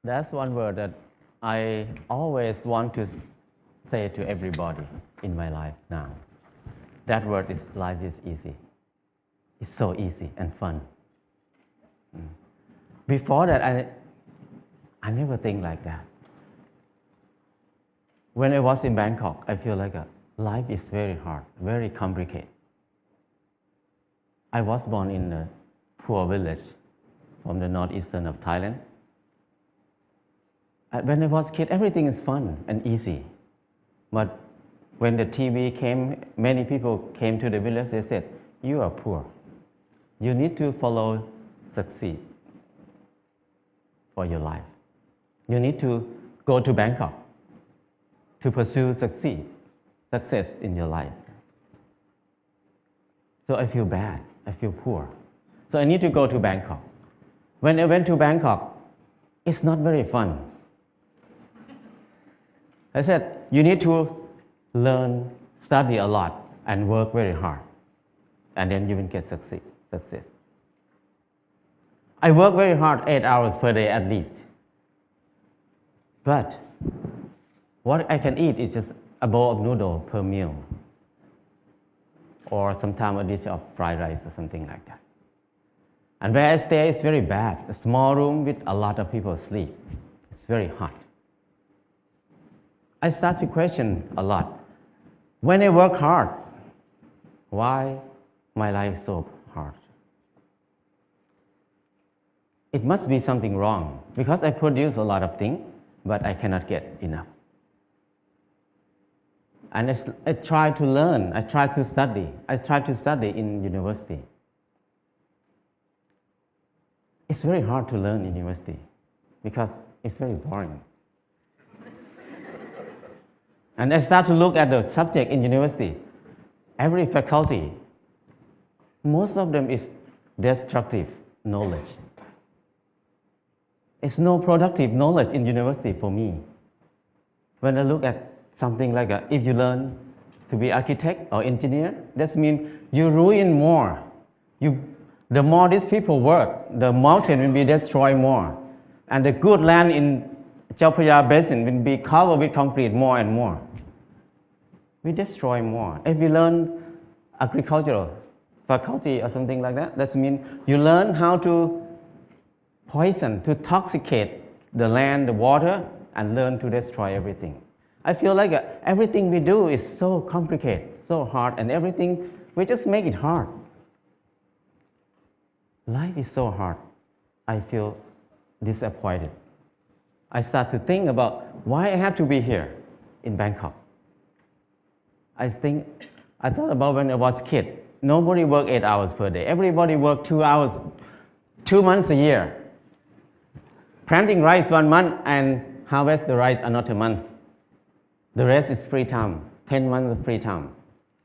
That's one word that I always want to say to everybody in my life now. That word is life is easy. It's so easy and fun. Before that, I never think like that. When I was in Bangkok, I feel like life is very hard, very complicated. I was born in a poor village from the northeastern of Thailand. When I was a kid, everything is fun and easy. But when the TV came, many people came to the village, they said, you are poor. You need to follow succeed for your life. You need to go to Bangkok to pursue success in your life. So I feel bad, I feel poor. So I need to go to Bangkok. When I went to Bangkok, it's not very fun. I said, you need to learn, study a lot, and work very hard. And then you will get success. I work very hard, 8 hours per day at least. But what I can eat is just a bowl of noodle per meal. Or sometimes a dish of fried rice or something like that. And where I stay is very bad. A small room with a lot of people sleep. It's very hot. I start to question a lot. When I work hard, why my life is so hard? It must be something wrong because I produce a lot of things, but I cannot get enough. And I try to learn, I try to study. I try to study in university. It's very hard to learn in university because it's very boring. And I start to look at the subject in university. Every faculty, most of them is destructive knowledge. It's no productive knowledge in university for me. When I look at something like if you learn to be architect or engineer, that means you ruin more. The more these people work, the mountain will be destroyed more. And the good land in Chao Phraya Basin will be covered with concrete more and more. We destroy more. If you learn agricultural faculty or something like that, that means you learn how to poison, to toxicate the land, the water, and learn to destroy everything. I feel like everything we do is so complicated, so hard, and everything, we just make it hard. Life is so hard. I feel disappointed. I start to think about why I have to be here in Bangkok. I thought about when I was a kid. Nobody worked 8 hours per day. Everybody worked 2 hours, 2 months a year. Planting rice 1 month and harvest the rice another month. The rest is free time, 10 months of free time.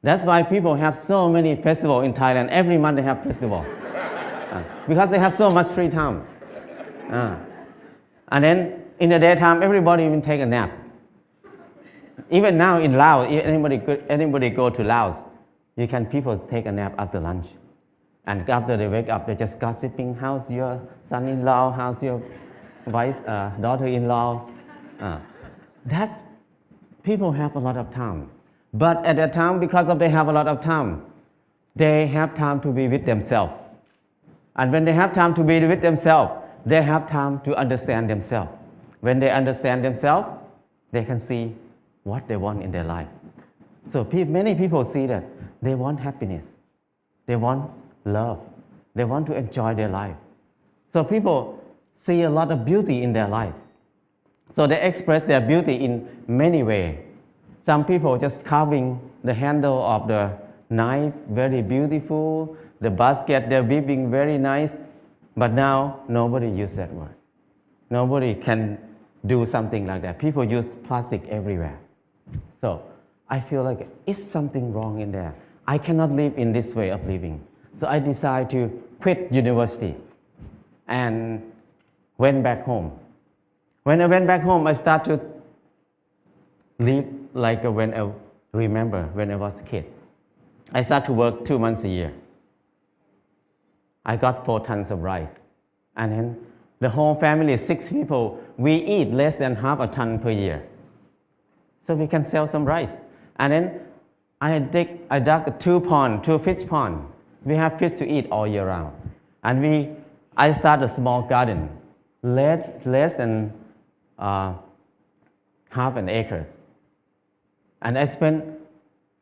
That's why people have so many festivals in Thailand. Every month they have festival. Because they have so much free time. And then in the daytime, everybody will take a nap. Even now in Laos, anybody go to Laos, people take a nap after lunch. And after they wake up, they're just gossiping, how's your son-in-law, how's your daughter-in-law. People have a lot of time. But at that time, because they have a lot of time, they have time to be with themselves. And when they have time to be with themselves, they have time to understand themselves. When they understand themselves, they can see what they want in their life. So many people see that they want happiness. They want love. They want to enjoy their life. So people see a lot of beauty in their life. So they express their beauty in many ways. Some people just carving the handle of the knife, very beautiful. The basket, they're weaving very nice. But now, nobody uses that word. Nobody can do something like that. People use plastic everywhere. So I feel like it's something wrong in there. I cannot live in this way of living. So I decided to quit university and went back home. When I went back home, I started to live like when I remember when I was a kid. I started to work 2 months a year. I got 4 tons of rice. And then the whole family, 6 people, we eat less than half a ton per year. So we can sell some rice. And then I dug 2 fish pond. We have fish to eat all year round. And I started a small garden, less than half an acre. And I spent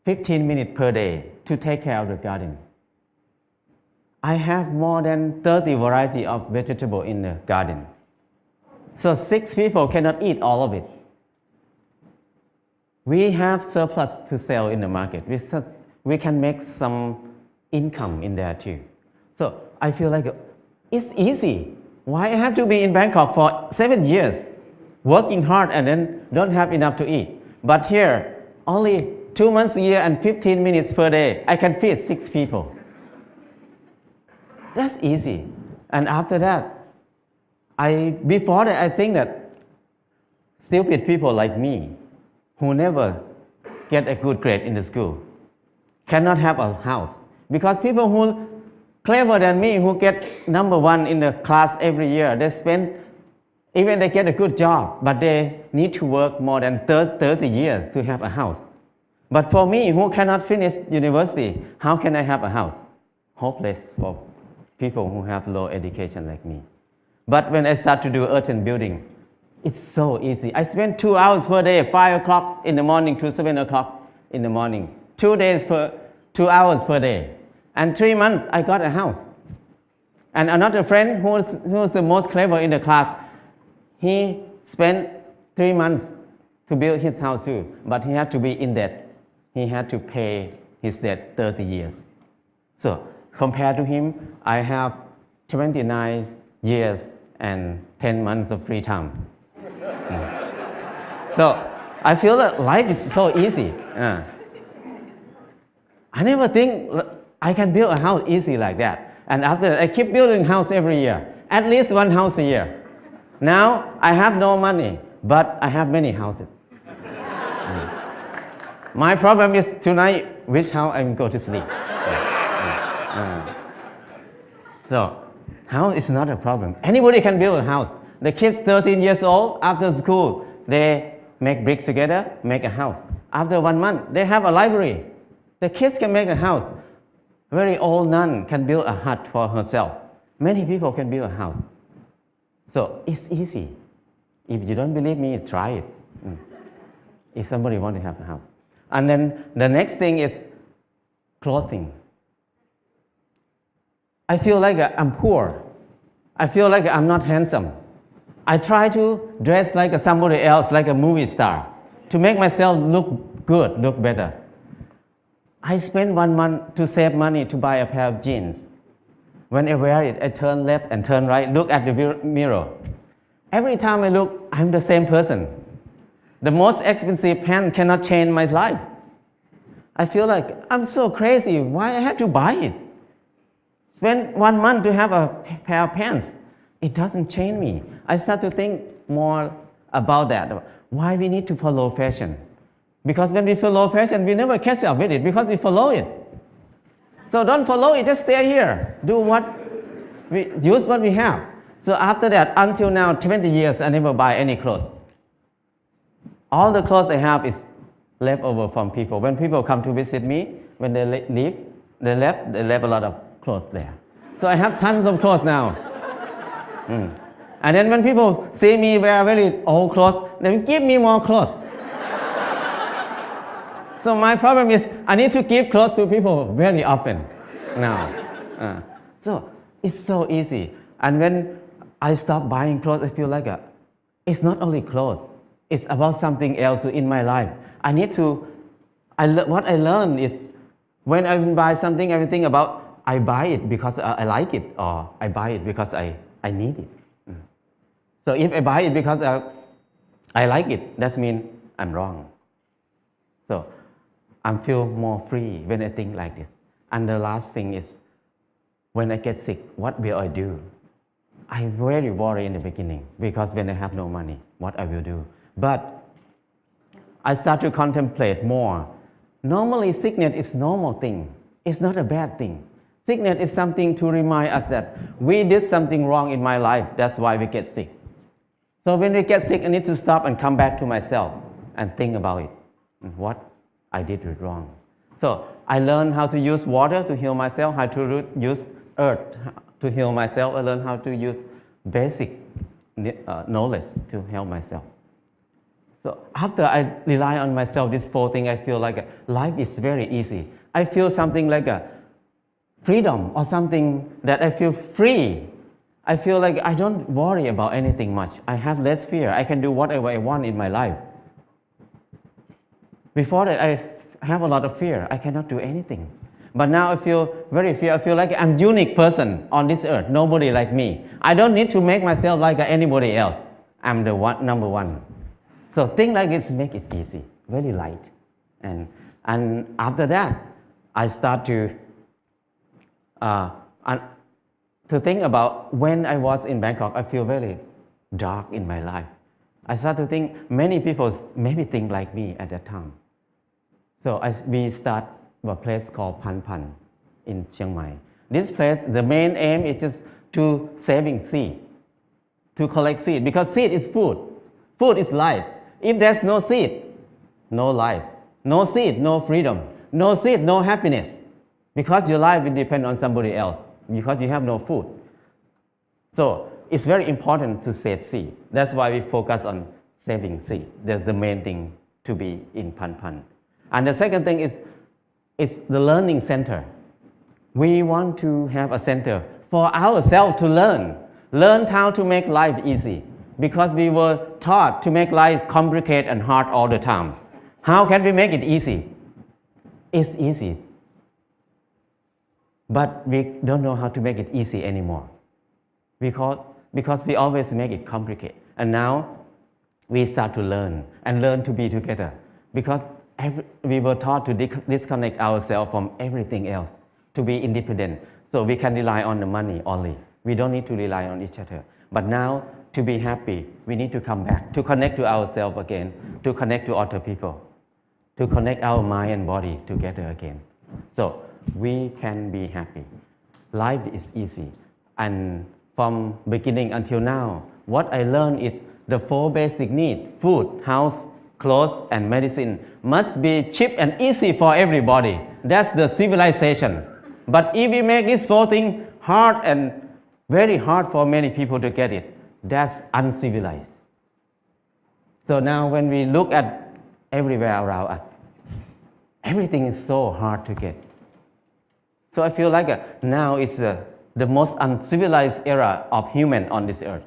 15 minutes per day to take care of the garden. I have more than 30 varieties of vegetable in the garden. So 6 people cannot eat all of it. We have surplus to sell in the market. We can make some income in there too. So I feel like it's easy. Why I have to be in Bangkok for 7 years, working hard and then don't have enough to eat? But here, only 2 months a year and 15 minutes per day, I can feed 6 people. That's easy. And after that, before that, I think that stupid people like me, who never get a good grade in the school, cannot have a house. Because people who clever than me, who get number 1 in the class every year, even they get a good job, but they need to work more than 30 years to have a house. But for me, who cannot finish university, how can I have a house? Hopeless for people who have low education like me. But when I start to do earthen building, it's so easy. I spend 2 hours per day, 5 o'clock in the morning to 7 o'clock in the morning. 2 hours per day. And 3 months, I got a house. And another friend who was the most clever in the class, he spent 3 months to build his house too, but he had to be in debt. He had to pay his debt 30 years. So compared to him, I have 29 years and 10 months of free time. So I feel that life is so easy. I never think I can build a house easy like that. And after that, I keep building house every year, at least 1 house a year. Now I have no money, but I have many houses. My problem is tonight, which house I'm going to sleep. So house is not a problem. Anybody can build a house. The kids 13 years old, after school, they make bricks together, make a house. After 1 month, they have a library. The kids can make a house. Very old nun can build a hut for herself. Many people can build a house. So it's easy. If you don't believe me, try it. If somebody wants to have a house. And then the next thing is clothing. I feel like I'm poor. I feel like I'm not handsome. I try to dress like somebody else, like a movie star, to make myself look good, look better. I spend 1 month to save money to buy a pair of jeans. When I wear it, I turn left and turn right, look at the mirror. Every time I look, I'm the same person. The most expensive pants cannot change my life. I feel like I'm so crazy. Why I have to buy it? Spend 1 month to have a pair of pants. It doesn't change me. I start to think more about that. Why we need to follow fashion? Because when we follow fashion, we never catch up with it because we follow it. So don't follow it, just stay here. Use what we have. So after that, until now, 20 years, I never buy any clothes. All the clothes I have is left over from people. When people come to visit me, when they leave, they left a lot of clothes there. So I have tons of clothes now. And then when people see me wear very old clothes, they give me more clothes. So my problem is I need to give clothes to people very often now. So it's so easy. And when I stop buying clothes, I feel like it's not only clothes. It's about something else in my life. What I learned is when I buy something, everything about I buy it because I like it, or I buy it because I need it. So if I buy it because I like it, that means I'm wrong. So I feel more free when I think like this. And the last thing is, when I get sick, what will I do? I very worry in the beginning because when I have no money, what I will do. But I start to contemplate more. Normally, sickness is normal thing. It's not a bad thing. Sickness is something to remind us that we did something wrong in my life. That's why we get sick. So when we get sick, I need to stop and come back to myself and think about it, what I did wrong. So I learned how to use water to heal myself, how to use earth to heal myself. I learned how to use basic knowledge to help myself. So after I rely on myself, this 4 things, I feel like life is very easy. I feel something like a freedom or something that I feel free. I feel like I don't worry about anything much. I have less fear. I can do whatever I want in my life. Before that, I have a lot of fear. I cannot do anything. But now I feel very fear. I feel like I'm a unique person on this earth. Nobody like me. I don't need to make myself like anybody else. I'm the number one. So things like this make it easy, very light. And after that, I start to think about when I was in Bangkok, I feel very dark in my life. I start to think many people maybe think like me at that time. So we start a place called Pan Pan in Chiang Mai. This place, the main aim is just to saving seed, to collect seed, because seed is food. Food is life. If there's no seed, no life. No seed, no freedom. No seed, no happiness. Because your life will depend on somebody else, because you have no food. So it's very important to save seed. That's why we focus on saving seed. That's the main thing to be in Pan Pan. And the second thing is the learning center. We want to have a center for ourselves to learn how to make life easy, because we were taught to make life complicated and hard all the time. How can we make it easy? It's easy, but we don't know how to make it easy anymore, because we always make it complicated. And now we start to learn to be together, because we were taught to disconnect ourselves from everything else, to be independent. So we can rely on the money only. We don't need to rely on each other. But now, to be happy, we need to come back, to connect to ourselves again, to connect to other people, to connect our mind and body together again. So we can be happy. Life is easy. And from beginning until now, what I learned is the 4 basic needs: food, house, clothes, and medicine must be cheap and easy for everybody. That's the civilization. But if we make these 4 things hard and very hard for many people to get it, that's uncivilized. So now when we look at everywhere around us, everything is so hard to get. So I feel like now is the most uncivilized era of human on this earth.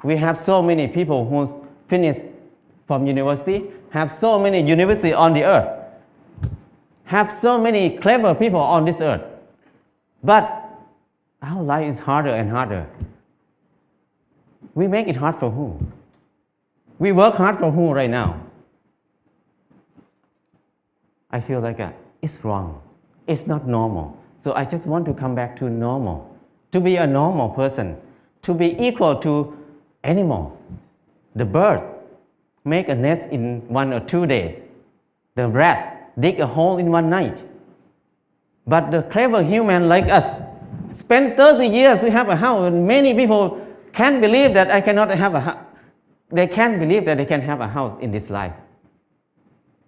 We have so many people who finished from university, have so many universities on the earth, have so many clever people on this earth. But our life is harder and harder. We make it hard for who? We work hard for who right now? I feel like it's wrong. It's not normal. So I just want to come back to normal, to be a normal person, to be equal to animals. The bird make a nest in 1 or 2 days. The rat dig a hole in 1 night. But the clever human like us spend 30 years to have a house, and many people can't believe that I cannot have a house. They can't believe that they can have a house in this life.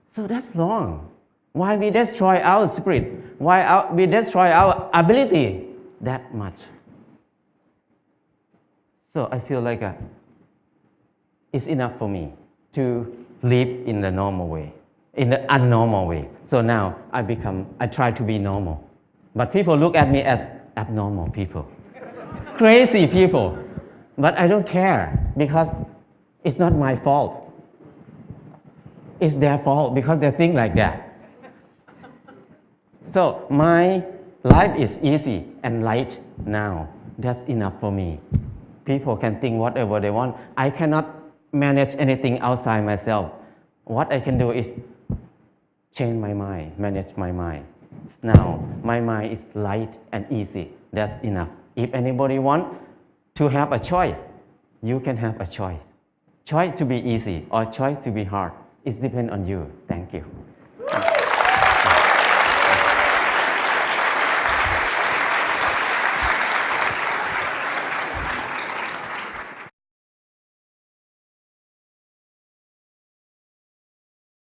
So that's wrong. Why we destroy our spirit? Why we destroy our ability that much? So I feel like it's enough for me to live in the normal way, in the abnormal way. So now I try to be normal. But people look at me as abnormal people, crazy people. But I don't care, because it's not my fault. It's their fault, because they think like that. So my life is easy and light now. That's enough for me. People can think whatever they want. I cannot manage anything outside myself. What I can do is change my mind, manage my mind. Now my mind is light and easy. That's enough. If anybody wants to have a choice, you can have a choice. Choice to be easy or choice to be hard. It depends on you. Thank you.